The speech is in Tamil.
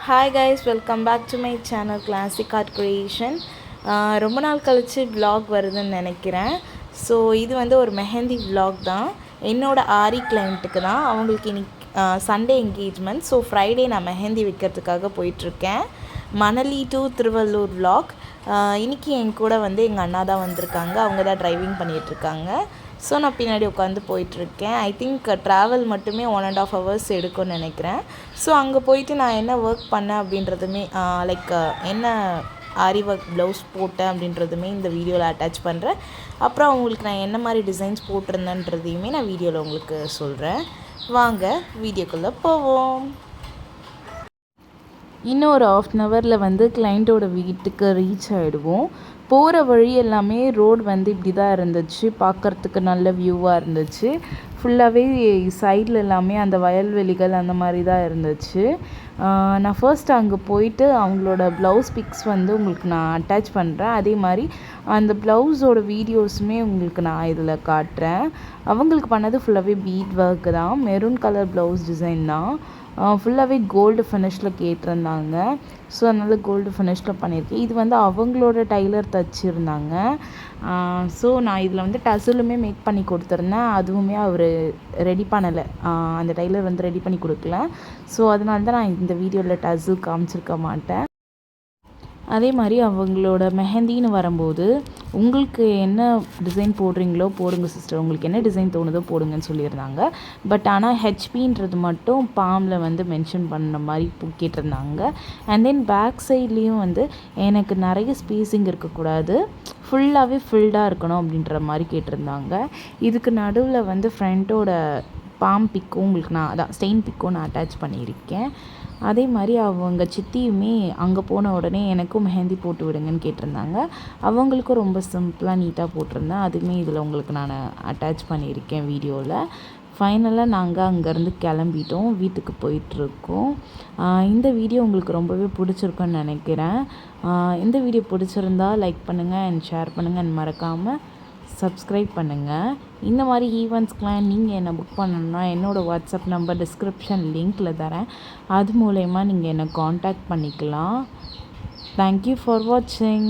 Hi guys, welcome back to my channel classic art creation. ரொம்ப நாள் கழித்து vlog வருதுன்னு நினைக்கிறேன். ஸோ இது வந்து ஒரு மெஹந்தி vlog தான். என்னோடய ஆரி கிளைண்ட்டுக்கு தான். அவங்களுக்கு இன்னைக்கு சண்டே என்கேஜ்மெண்ட். ஸோ ஃப்ரைடே நான் மெஹந்தி வைக்கிறதுக்காக போயிட்டுருக்கேன். Manali to Tiruvallur vlog. இன்றைக்கி என் கூட வந்து எங்கள் அண்ணா தான் வந்திருக்காங்க. அவங்க தான் ட்ரைவிங் பண்ணிகிட்ருக்காங்க. ஸோ நான் பின்னாடி உட்காந்து போயிட்டுருக்கேன். ஐ திங்க் ட்ராவல் மட்டுமே 1.5 hours எடுக்கும்னு நினைக்கிறேன். ஸோ அங்கே போயிட்டு நான் என்ன ஒர்க் பண்ணேன் அப்படின்றதுமே லைக் என்ன ஆரி ஒர்க் ப்ளவுஸ் போட்டேன் அப்படின்றதுமே இந்த வீடியோவில் அட்டாச் பண்ணுறேன். அப்புறம் அவங்களுக்கு நான் என்ன மாதிரி டிசைன்ஸ் போட்டிருந்தேன்றதையுமே நான் வீடியோவில் உங்களுக்கு சொல்கிறேன். வாங்க வீடியோக்குள்ளே போவோம். இன்னும் ஒரு 1/2 hour வந்து கிளைண்ட்டோட வீட்டுக்கு ரீச் ஆகிடுவோம். போகிற வழி எல்லாமே ரோடு வந்து இப்படி தான் இருந்துச்சு. பார்க்குறதுக்கு நல்ல வியூவாக இருந்துச்சு. ஃபுல்லாகவே சைடில் எல்லாமே அந்த வயல்வெளிகள் அந்த மாதிரி தான் இருந்துச்சு. நான் ஃபர்ஸ்ட் அங்கே போயிட்டு அவங்களோட ப்ளவுஸ் பிக்ஸ் வந்து உங்களுக்கு நான் அட்டாச் பண்ணுறேன். அதே மாதிரி அந்த ப்ளவுஸோட வீடியோஸுமே உங்களுக்கு நான் இதில் காட்டுறேன். அவங்களுக்கு பண்ணது ஃபுல்லாகவே பீட் ஒர்க்கு தான். மெரூன் கலர் ப்ளவுஸ் டிசைன் தான். ஃபுல்லாகவே கோல்டு ஃபினிஷில் கேட்டிருந்தாங்க. ஸோ அதனால் கோல்டு ஃபினிஷில் பண்ணியிருக்கேன். இது வந்து அவங்களோட டைலர் தைச்சிருந்தாங்க. ஸோ நான் இதில் வந்து டசலுமே மேக் பண்ணி கொடுத்துருந்தேன். அதுவுமே அவர் ரெடி பண்ணலை. அந்த டைலர் வந்து ரெடி பண்ணி கொடுக்கல. ஸோ அதனால தான் நான் இந்த வீடியோவில் டசல் காமிச்சிருக்க மாட்டேன். அதே மாதிரி அவங்களோட மெஹந்தின்னு வரும்போது உங்களுக்கு என்ன டிசைன் போடுறீங்களோ போடுங்க சிஸ்டர், உங்களுக்கு என்ன டிசைன் தோணுதோ போடுங்கன்னு சொல்லியிருந்தாங்க. பட் ஆனால் ஹெச்பின்றது மட்டும் பாமில் வந்து மென்ஷன் பண்ண மாதிரி கேட்டிருந்தாங்க. அண்ட் தென் பேக் சைட்லேயும் வந்து எனக்கு நிறைய ஸ்பேஸிங் இருக்கக்கூடாது, ஃபுல்லாகவே ஃபில்டாக இருக்கணும் அப்படின்ற மாதிரி கேட்டிருந்தாங்க. இதுக்கு நடுவில் வந்து ஃப்ரண்ட்டோட பாம் பிக்கும் உங்களுக்கு நான் அதான் ஸ்டெயின் பிக்கும் நான் அட்டாச் பண்ணியிருக்கேன். அதே மாதிரி அவங்க சித்தியுமே அங்கே போன உடனே எனக்கும் மெஹந்தி போட்டு விடுங்கன்னு கேட்டிருந்தாங்க. அவங்களுக்கும் ரொம்ப சிம்பிளாக நீட்டாக போட்டிருந்தேன். அதுவுமே இதில் உங்களுக்கு நான் அட்டாச் பண்ணியிருக்கேன் வீடியோவில். ஃபைனலாக நாங்கள் அங்கேருந்து கிளம்பிட்டோம், வீட்டுக்கு போயிட்டுருக்கோம். இந்த வீடியோ உங்களுக்கு ரொம்பவே பிடிச்சிருக்குன்னு நினைக்கிறேன். இந்த வீடியோ பிடிச்சிருந்தா லைக் பண்ணுங்கள் அண்ட் ஷேர் பண்ணுங்கள் அண்ட் மறக்காமல் சப்ஸ்கிரைப் பண்ணுங்கள். இந்த மாதிரி ஈவெண்ட்ஸ்க்கெலாம் நீங்கள் என்ன புக் பண்ணணுன்னா என்னோடய வாட்ஸ்அப் நம்பர் டிஸ்கிரிப்ஷன் லிங்க்கில் தரேன். அது மூலயமா நீங்கள் என்னை காண்டாக்ட் பண்ணிக்கலாம். தேங்க்யூ ஃபார் வாட்சிங்.